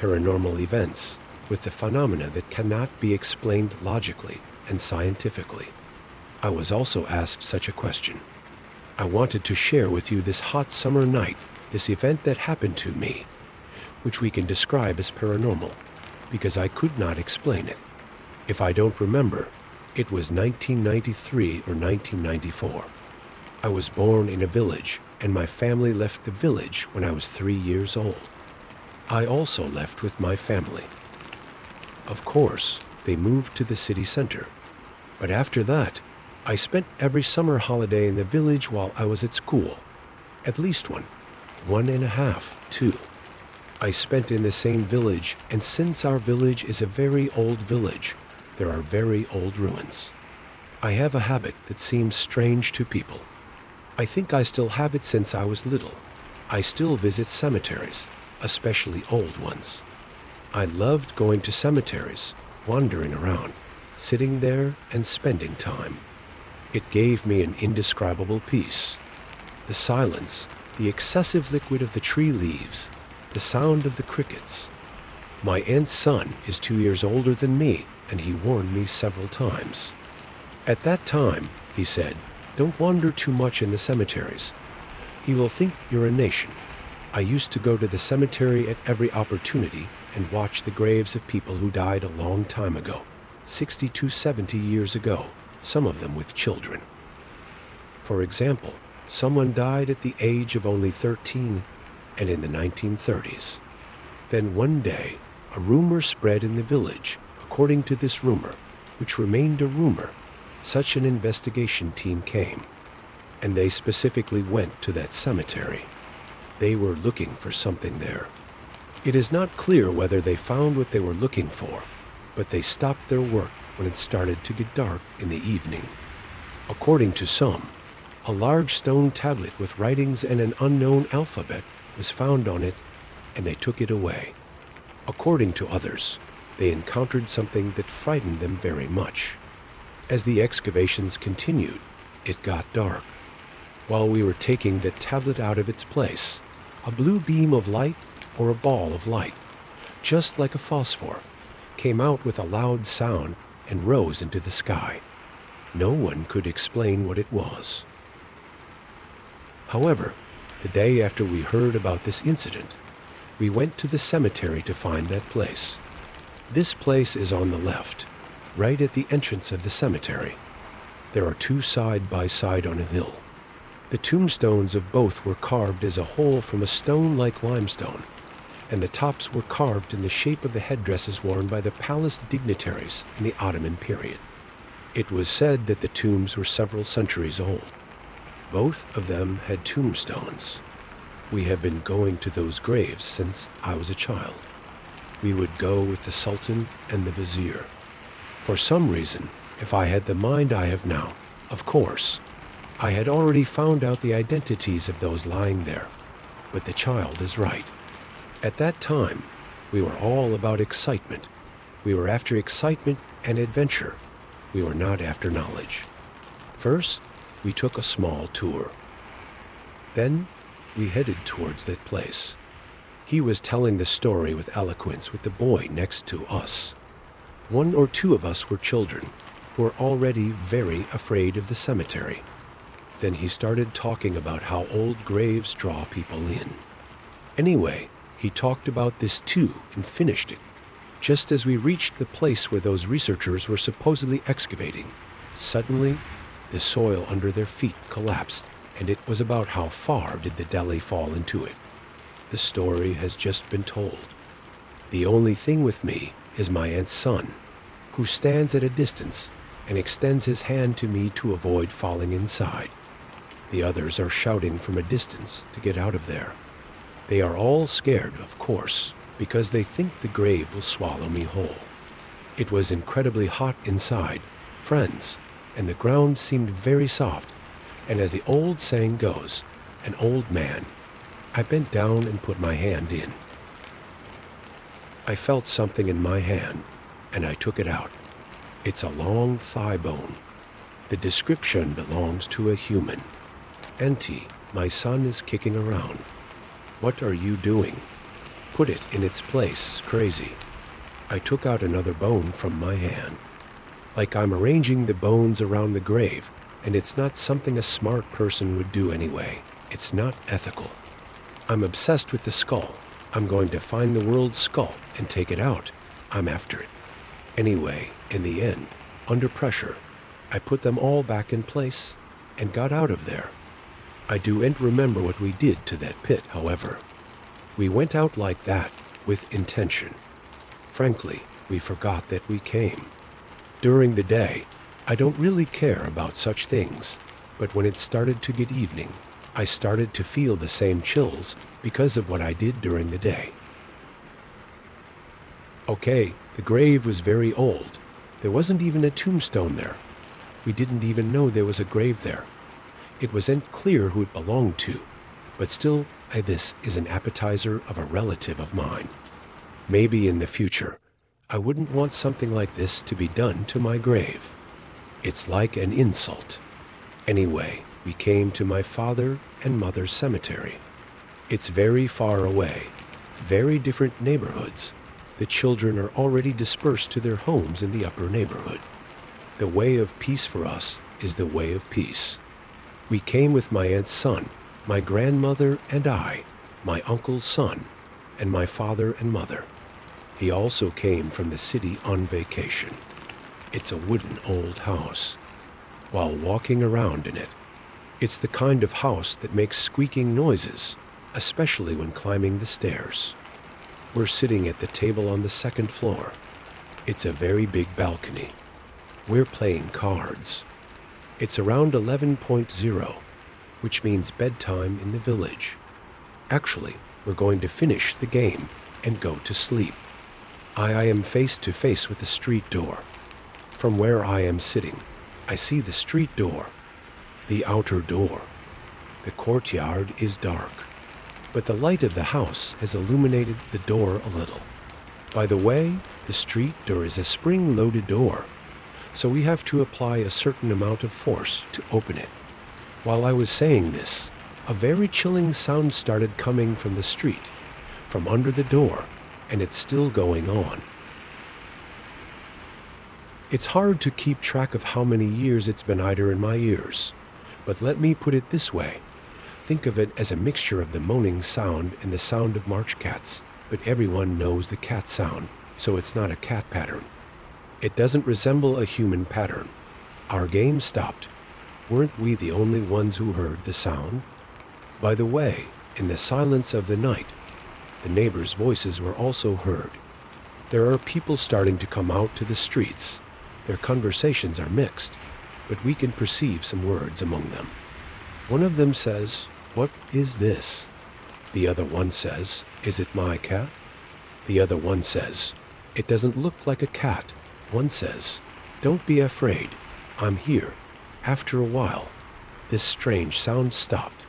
paranormal events, with the phenomena that cannot be explained logically and scientifically. I was also asked such a question. I wanted to share with you this hot summer night, this event that happened to me, which we can describe as paranormal, because I could not explain it. If I don't remember, it was 1993 or 1994. I was born in a village, and my family left the village when I was 3 years old. I also left with my family. Of course, they moved to the city center. But after that, I spent every summer holiday in the village while I was at school. At least one and a half, two. I spent in the same village, and since our village is a very old village, there are very old ruins. I have a habit that seems strange to people. I think I still have it since I was little. I still visit cemeteries, especially old ones. I loved going to cemeteries, wandering around, sitting there and spending time. It gave me an indescribable peace. The silence, the excessive liquid of the tree leaves, the sound of the crickets. My aunt's son is 2 years older than me, and he warned me several times. At that time, he said, "Don't wander too much in the cemeteries. He will think you're a nation." I used to go to the cemetery at every opportunity and watch the graves of people who died a long time ago, 60 to 70 years ago, some of them with children. For example, someone died at the age of only 13 and in the 1930s. Then one day, a rumor spread in the village. According to this rumor, which remained a rumor, such an investigation team came, and they specifically went to that cemetery. They were looking for something there. It is not clear whether they found what they were looking for, but they stopped their work when it started to get dark in the evening. According to some, a large stone tablet with writings and an unknown alphabet was found on it, and they took it away. According to others, they encountered something that frightened them very much. As the excavations continued, it got dark. While we were taking the tablet out of its place, a blue beam of light, or a ball of light, just like a phosphor, came out with a loud sound and rose into the sky. No one could explain what it was. However, the day after we heard about this incident, we went to the cemetery to find that place. This place is on the left, right at the entrance of the cemetery. There are two side by side on a hill. The tombstones of both were carved as a whole from a stone like limestone, and the tops were carved in the shape of the headdresses worn by the palace dignitaries in the Ottoman period. It was said that the tombs were several centuries old. Both of them had tombstones. We have been going to those graves since I was a child. We would go with the Sultan and the Vizier. For some reason, if I had the mind I have now, of course, I had already found out the identities of those lying there. But the child is right. At that time, we were all about excitement. We were after excitement and adventure. We were not after knowledge. First, we took a small tour. Then, we headed towards that place. He was telling the story with eloquence with the boy next to us. 1 or 2 of us were children who were already very afraid of the cemetery. Then he started talking about how old graves draw people in. Anyway, he talked about this too and finished it. Just as we reached the place where those researchers were supposedly excavating, suddenly the soil under their feet collapsed, and it was about how far did the deli fall into it. The story has just been told. The only thing with me is my aunt's son, who stands at a distance and extends his hand to me to avoid falling inside. The others are shouting from a distance to get out of there. They are all scared, of course, because they think the grave will swallow me whole. It was incredibly hot inside, friends, and the ground seemed very soft, and as the old saying goes, an old man. I bent down and put my hand in. I felt something in my hand, and I took it out. It's a long thigh bone. The description belongs to a human. "Auntie, my son is kicking around. What are you doing?" put it in its place. Crazy. I took out another bone from my hand. Like I'm arranging the bones around the grave, and it's not something a smart person would do anyway. It's not ethical. I'm obsessed with the skull. I'm going to find the world's skull and take it out. I'm after it. Anyway, in the end, under pressure, I put them all back in place and got out of there. I don't remember what we did to that pit, however. We went out like that with intention. Frankly, we forgot that we came. During the day, I don't really care about such things, but when it started to get evening, I started to feel the same chills because of what I did during the day. Okay, the grave was very old. There wasn't even a tombstone there. We didn't even know there was a grave there. It wasn't clear who it belonged to, but still, this is an appetizer of a relative of mine. Maybe in the future, I wouldn't want something like this to be done to my grave. It's like an insult. Anyway, we came to my father and mother's cemetery. It's very far away, very different neighborhoods. The children are already dispersed to their homes in the upper neighborhood. The way of peace for us is the way of peace. We came with my aunt's son, my grandmother and I, my uncle's son, and my father and mother. He also came from the city on vacation. It's a wooden old house. While walking around in it, it's the kind of house that makes squeaking noises, especially when climbing the stairs. We're sitting at the table on the second floor. It's a very big balcony. We're playing cards. It's around 11:00, which means bedtime in the village. Actually, we're going to finish the game and go to sleep. I am face to face with the street door. From where I am sitting, I see the street door, the outer door. The courtyard is dark, but the light of the house has illuminated the door a little. By the way, the street door is a spring-loaded door, so we have to apply a certain amount of force to open it. While I was saying this, a very chilling sound started coming from the street, from under the door, and it's still going on. It's hard to keep track of how many years it's been either in my ears, but let me put it this way. Think of it as a mixture of the moaning sound and the sound of March cats, but everyone knows the cat sound, so it's not a cat pattern. It doesn't resemble a human pattern. Our game stopped. Weren't we the only ones who heard the sound? By the way, in the silence of the night, the neighbors' voices were also heard. There are people starting to come out to the streets. Their conversations are mixed, but we can perceive some words among them. One of them says, "What is this?" The other one says, "Is it my cat?" The other one says, "It doesn't look like a cat." One says, "Don't be afraid. I'm here." After a while, this strange sound stopped.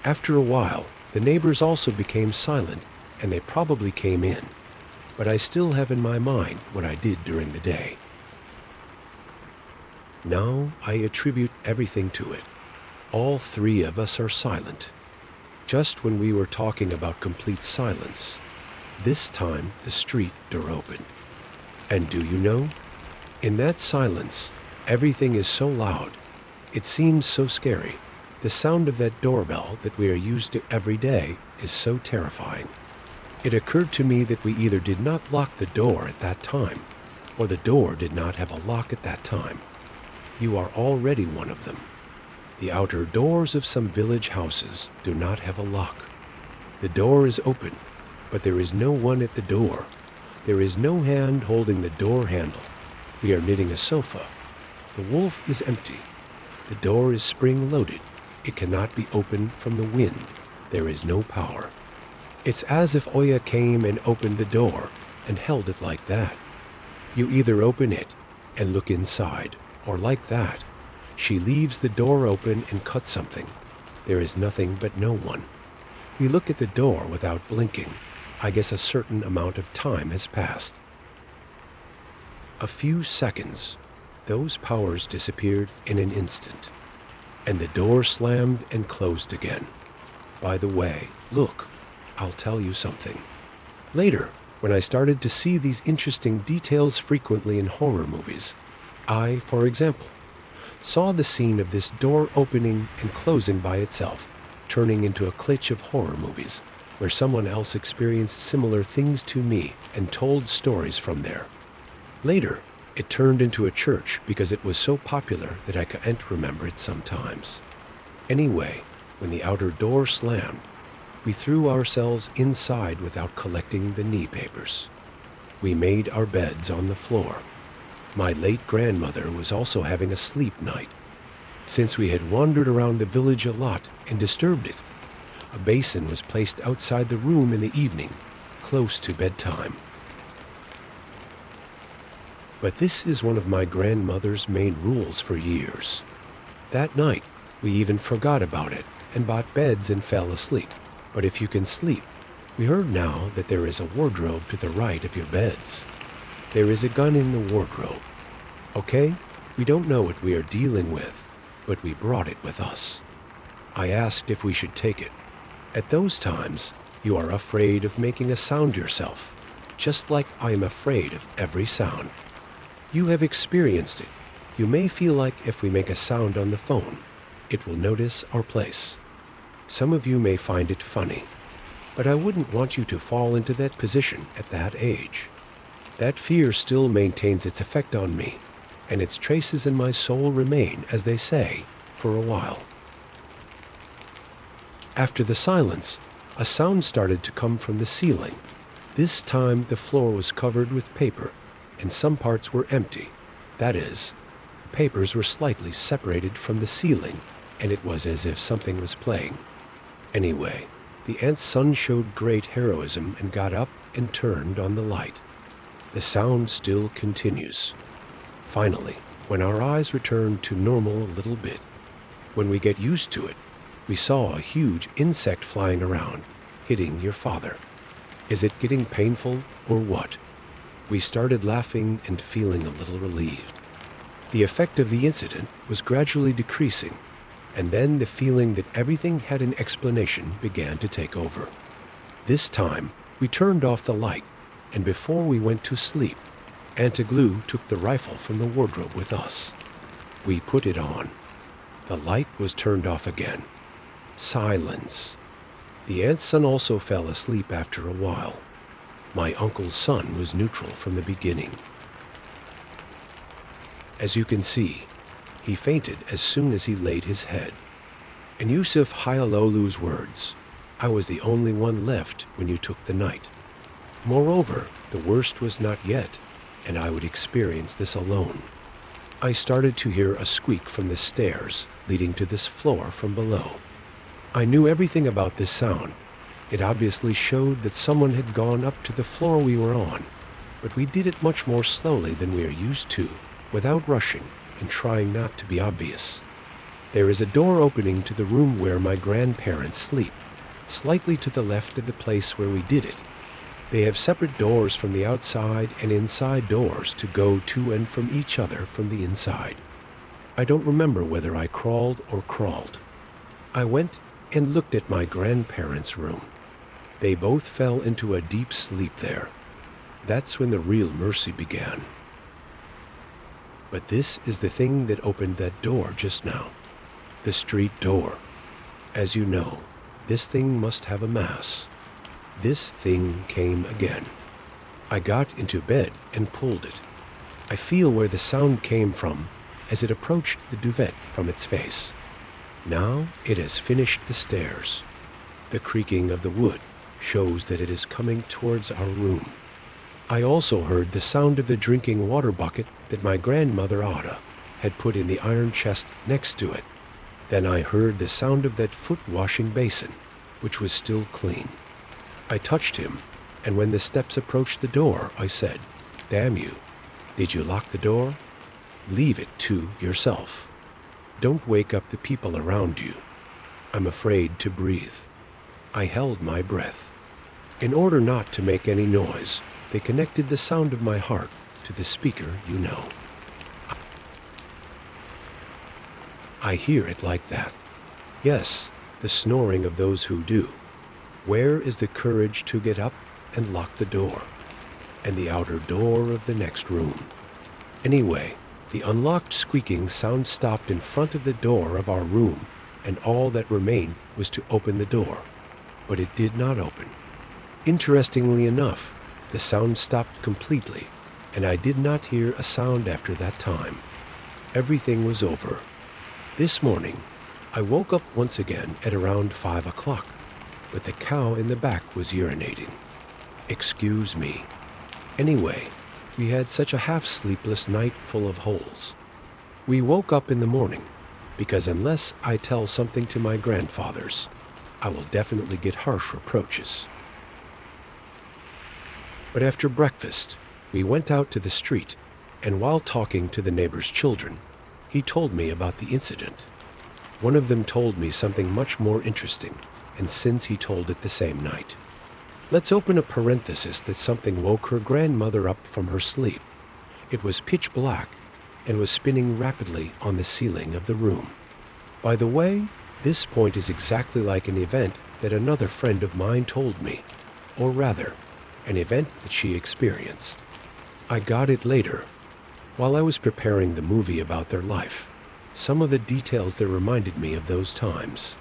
After a while, the neighbors also became silent, and they probably came in. But I still have in my mind what I did during the day. Now I attribute everything to it. All three of us are silent. Just when we were talking about complete silence, this time the street door opened. And do you know? In that silence, everything is so loud. It seems so scary. The sound of that doorbell that we are used to every day is so terrifying. It occurred to me that we either did not lock the door at that time, or the door did not have a lock at that time. You are already one of them. The outer doors of some village houses do not have a lock. The door is open, but there is no one at the door. There is no hand holding the door handle. We are knitting a sofa. The wolf is empty. The door is spring-loaded. It cannot be opened from the wind. There is no power. It's as if Oya came and opened the door and held it like that. You either open it and look inside, or like that, she leaves the door open and cuts something. There is nothing but no one. We look at the door without blinking. I guess a certain amount of time has passed. A few seconds, those powers disappeared in an instant, and the door slammed and closed again. By the way, look, I'll tell you something. Later, when I started to see these interesting details frequently in horror movies, I, for example, saw the scene of this door opening and closing by itself, turning into a cliché of horror movies, where someone else experienced similar things to me and told stories from there. Later, it turned into a church because it was so popular that I can't remember it sometimes. Anyway, when the outer door slammed, we threw ourselves inside without collecting the knee papers. We made our beds on the floor. My late grandmother was also having a sleep night. Since we had wandered around the village a lot and disturbed it, a basin was placed outside the room in the evening, close to bedtime. But this is one of my grandmother's main rules for years. That night, we even forgot about it and bought beds and fell asleep. But if you can sleep, we heard now that there is a wardrobe to the right of your beds. There is a gun in the wardrobe. Okay, we don't know what we are dealing with, but we brought it with us. I asked if we should take it. At those times, you are afraid of making a sound yourself, just like I am afraid of every sound. You have experienced it. You may feel like if we make a sound on the phone, it will notice our place. Some of you may find it funny, but I wouldn't want you to fall into that position at that age. That fear still maintains its effect on me, and its traces in my soul remain, as they say, for a while. After the silence, a sound started to come from the ceiling. This time the floor was covered with paper, and some parts were empty. That is, papers were slightly separated from the ceiling, and it was as if something was playing. Anyway, the aunt's son showed great heroism and got up and turned on the light. The sound still continues. Finally, when our eyes return to normal a little bit, when we get used to it, we saw a huge insect flying around, hitting your father. Is it getting painful or what? We started laughing and feeling a little relieved. The effect of the incident was gradually decreasing, and then the feeling that everything had an explanation began to take over. This time, we turned off the light, and before we went to sleep, Aunt Glue took the rifle from the wardrobe with us. We put it on. The light was turned off again. Silence. The aunt's son also fell asleep after a while. My uncle's son was neutral from the beginning. As you can see, he fainted as soon as he laid his head. In Yusuf Hayalolu's words, I was the only one left when you took the night. Moreover, the worst was not yet, and I would experience this alone. I started to hear a squeak from the stairs leading to this floor from below. I knew everything about this sound. It obviously showed that someone had gone up to the floor we were on, but we did it much more slowly than we are used to, without rushing and trying not to be obvious. There is a door opening to the room where my grandparents sleep, slightly to the left of the place where we did it. They have separate doors from the outside and inside doors to go to and from each other from the inside. I don't remember whether I crawled or crawled. I went and looked at my grandparents' room. They both fell into a deep sleep there. That's when the real mercy began. But this is the thing that opened that door just now. The street door. As you know, this thing must have a mass. This thing came again. I got into bed and pulled it. I feel where the sound came from as it approached the duvet from its face. Now it has finished the stairs. The creaking of the wood shows that it is coming towards our room. I also heard the sound of the drinking water bucket that my grandmother Ada had put in the iron chest next to it. Then I heard the sound of that foot-washing basin, which was still clean. I touched him, and when the steps approached the door, I said, "Damn you, did you lock the door? Leave it to yourself. Don't wake up the people around you. I'm afraid to breathe." I held my breath. In order not to make any noise, they connected the sound of my heart to the speaker, you know. I hear it like that. Yes, the snoring of those who do. Where is the courage to get up and locked the door, and the outer door of the next room. Anyway, the unlocked squeaking sound stopped in front of the door of our room, and all that remained was to open the door. But it did not open. Interestingly enough, the sound stopped completely, and I did not hear a sound after that time. Everything was over. This morning, I woke up once again at around 5 o'clock, but the cow in the back was urinating. Excuse me. Anyway, we had such a half-sleepless night full of holes. We woke up in the morning, because unless I tell something to my grandfathers, I will definitely get harsh reproaches. But after breakfast, we went out to the street, and while talking to the neighbor's children, he told me about the incident. One of them told me something much more interesting, and since he told it the same night. Let's open a parenthesis that something woke her grandmother up from her sleep. It was pitch black and was spinning rapidly on the ceiling of the room. By the way, this point is exactly like an event that another friend of mine told me, or rather, an event that she experienced. I got it later. While I was preparing the movie about their life, some of the details that reminded me of those times.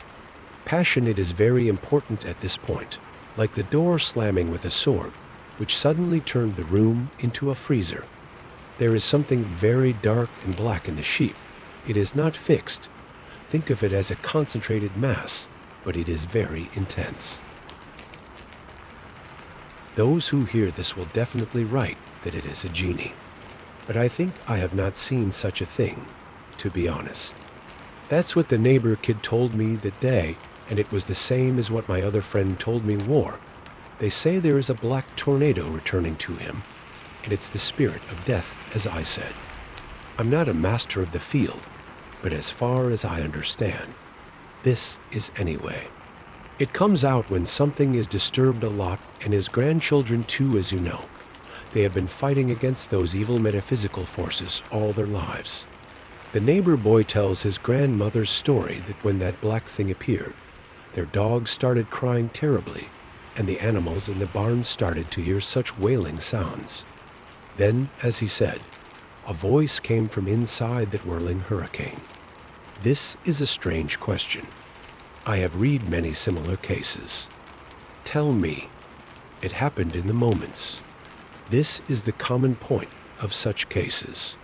Passionate is very important at this point, like the door slamming with a sword, which suddenly turned the room into a freezer. There is something very dark and black in the sheep. It is not fixed. Think of it as a concentrated mass, but it is very intense. Those who hear this will definitely write that it is a genie, but I think I have not seen such a thing, to be honest. That's what the neighbor kid told me that day, and it was the same as what my other friend told me wore. They say there is a black tornado returning to him, and it's the spirit of death, as I said. I'm not a master of the field, but as far as I understand, this is anyway. It comes out when something is disturbed a lot, and his grandchildren too, as you know. They have been fighting against those evil metaphysical forces all their lives. The neighbor boy tells his grandmother's story that when that black thing appeared, their dogs started crying terribly, and the animals in the barn started to hear such wailing sounds. Then, as he said, a voice came from inside that whirling hurricane. This is a strange question. I have read many similar cases. Tell me, it happened in the moments. This is the common point of such cases.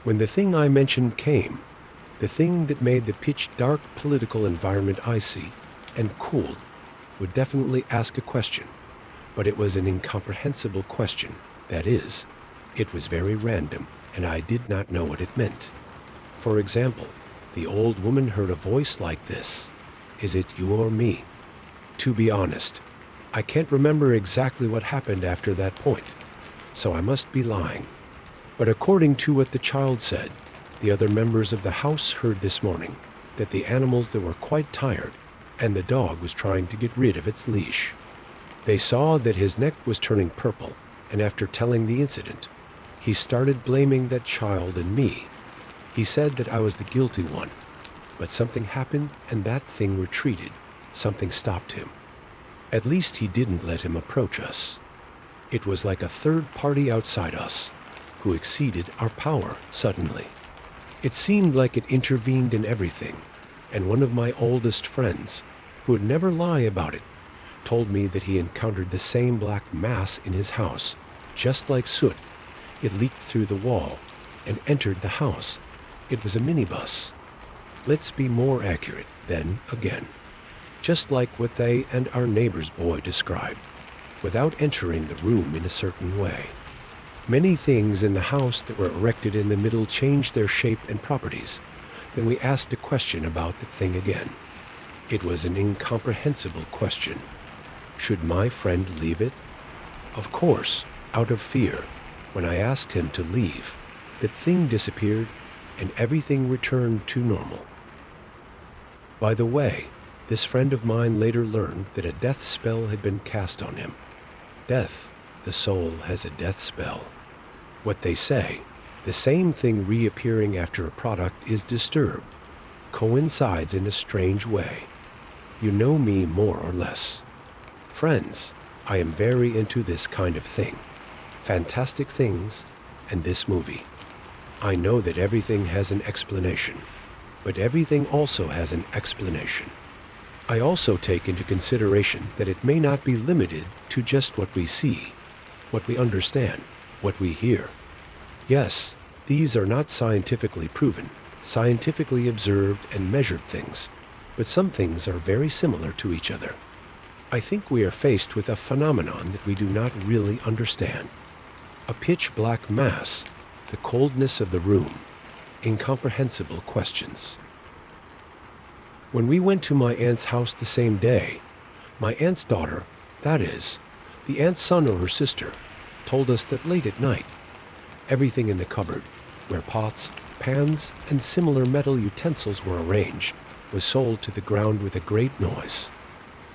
When the thing I mentioned came, the thing that made the pitch-dark political environment icy and cooled, would definitely ask a question, but it was an incomprehensible question. That is, it was very random, and I did not know what it meant. For example, the old woman heard a voice like this. Is it you or me? To be honest, I can't remember exactly what happened after that point, so I must be lying. But according to what the child said, the other members of the house heard this morning that the animals that were quite tired, and the dog was trying to get rid of its leash. They saw that his neck was turning purple, and after telling the incident, he started blaming that child and me. He said that I was the guilty one, but something happened and that thing retreated. Something stopped him. At least he didn't let him approach us. It was like a third party outside us, who exceeded our power suddenly. It seemed like it intervened in everything, and one of my oldest friends, who would never lie about it, told me that he encountered the same black mass in his house, just like soot. It leaked through the wall and entered the house. It was a minibus. Let's be more accurate, then again. Just like what they and our neighbor's boy described, without entering the room in a certain way. Many things in the house that were erected in the middle changed their shape and properties. Then we asked a question about the thing again. It was an incomprehensible question. Should my friend leave it? Of course, out of fear, when I asked him to leave, that thing disappeared and everything returned to normal. By the way, this friend of mine later learned that a death spell had been cast on him. Death, the soul has a death spell. What they say, the same thing reappearing after a product is disturbed, coincides in a strange way. You know me more or less. Friends, I am very into this kind of thing. Fantastic things and this movie. I know that everything has an explanation, but everything also has an explanation. I also take into consideration that it may not be limited to just what we see, what we understand, what we hear. Yes, these are not scientifically proven, scientifically observed and measured things, but some things are very similar to each other. I think we are faced with a phenomenon that we do not really understand. A pitch-black mass, the coldness of the room, incomprehensible questions. When we went to my aunt's house the same day, my aunt's daughter, that is, the aunt's son or her sister, told us that late at night, everything in the cupboard, where pots, pans, and similar metal utensils were arranged, was sold to the ground with a great noise.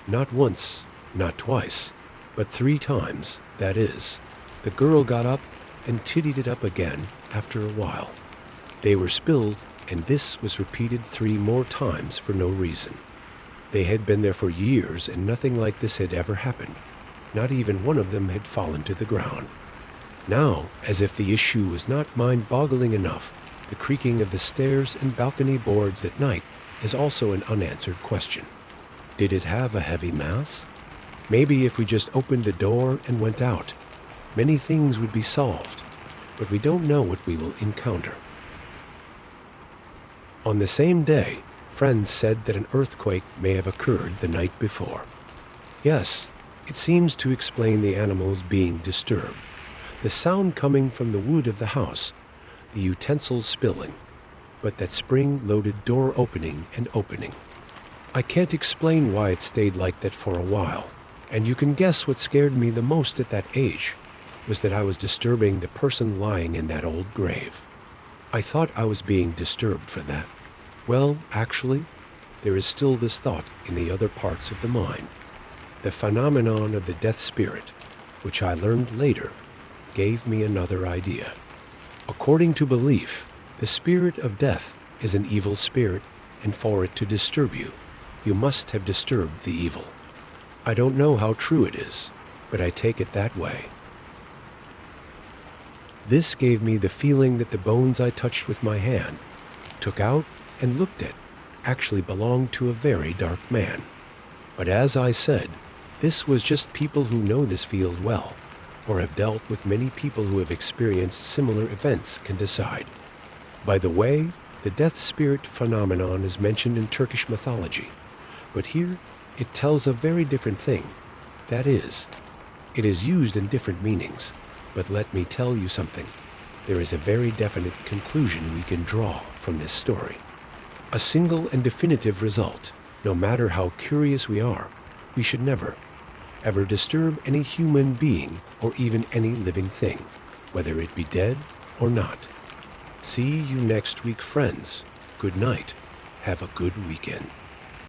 Not once, not twice, but 3 times, that is. The girl got up and tiddied it up again after a while. They were spilled, and this was repeated 3 more times for no reason. They had been there for years, and nothing like this had ever happened. Not even one of them had fallen to the ground. Now, as if the issue was not mind-boggling enough, the creaking of the stairs and balcony boards at night is also an unanswered question. Did it have a heavy mass? Maybe if we just opened the door and went out, many things would be solved, but we don't know what we will encounter. On the same day, friends said that an earthquake may have occurred the night before. Yes, it seems to explain the animals being disturbed, the sound coming from the wood of the house, the utensils spilling, but that spring-loaded door opening and opening. I can't explain why it stayed like that for a while, and you can guess what scared me the most at that age was that I was disturbing the person lying in that old grave. I thought I was being disturbed for that. Well, actually, there is still this thought in the other parts of the mind. The phenomenon of the death spirit, which I learned later, gave me another idea. According to belief, the spirit of death is an evil spirit, and for it to disturb you, you must have disturbed the evil. I don't know how true it is, but I take it that way. This gave me the feeling that the bones I touched with my hand, took out and looked at, actually belonged to a very dark man. But as I said, this was just people who know this field well, or have dealt with many people who have experienced similar events can decide. By the way, the death spirit phenomenon is mentioned in Turkish mythology, but here it tells a very different thing. That is, it is used in different meanings, but let me tell you something. There is a very definite conclusion we can draw from this story. A single and definitive result. No matter how curious we are, we should never, ever disturb any human being or even any living thing, whether it be dead or not. See you next week, friends. Good night. Have a good weekend.